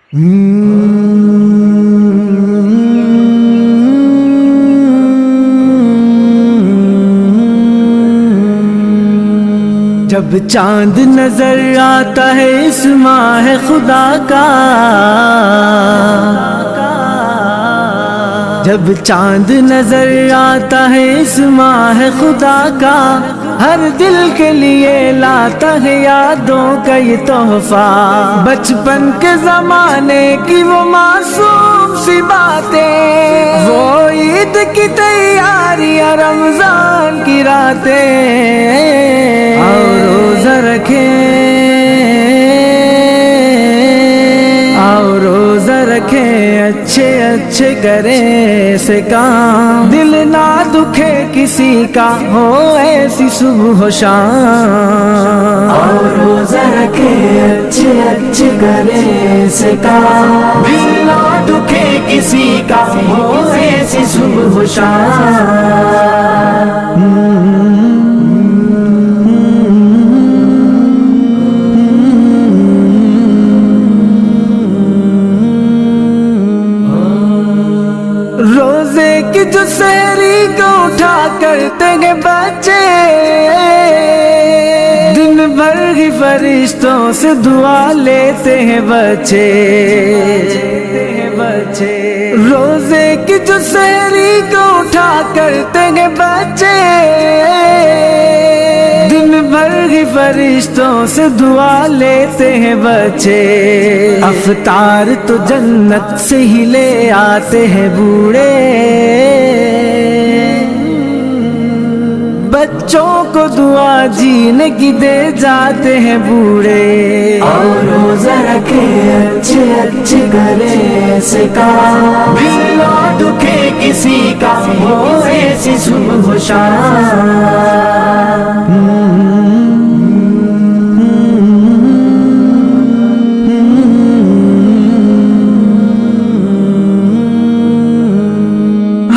जब चांद नजर आता है इस माह खुदा का, जब चांद नजर आता है इस माह खुदा का, हर दिल के लिए लाता है यादों का ये तोहफा। बचपन के जमाने की वो मासूम सी बातें, वो ईद की तैयारियां, रमजान की रातें, और रोजा रखें, और रोजा रखें, अच्छे अच्छे करें से काम, दिल ना दुखे किसी का, हो ऐसी सुबह हो शाम। और रोजा रखे अच्छे अच्छे करें से काम, दिल ना दुखे किसी का, हो ऐसी सुबह हो शाम। रोजे की जो सहरी को उठा करते हैं बच्चे, दिन भर ही फरिश्तों से दुआ लेते हैं बच्चे। रोजे की जो सहरी को उठा करते हैं बच्चे, दिन भर ही फरिश्तों से दुआ लेते हैं बच्चे। अफ्तार तो जन्नत से ही ले आते हैं बूढ़े, बच्चों को दुआ जीने की दे जाते हैं बूढ़े। और रोजा रखे अच्छे अच्छे करें से काम, दिल ना दुखे किसी का, हो ऐसी सुबह हो शाम।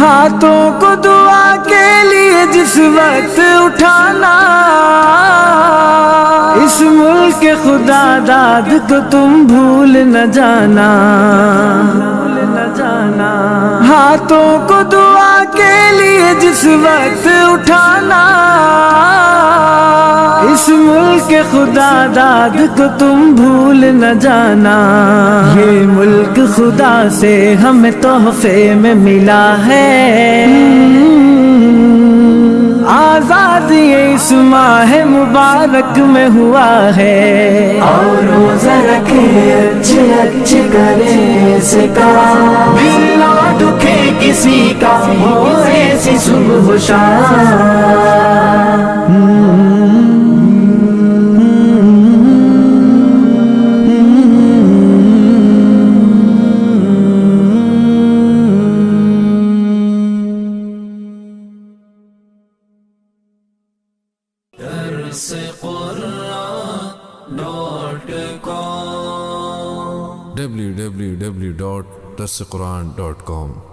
हाथों को दुआ के लिए जिस वक्त उठाना, इस मुल्क के खुदा दाद को तुम भूल न जाना। हाथों को दुआ के लिए जिस वक्त उठाना, इस मुल्क के खुदा दाद को तुम भूल न जाना। ये मुल्क खुदा से हमें तोहफे में मिला है, आजादी इस माह मुबारक में हुआ है। और रोजा रखे अच्छे अच्छे करें से काम, दिल ना दुखे किसी का, हो ऐसी सुबह हो शाम। www.darsequran.com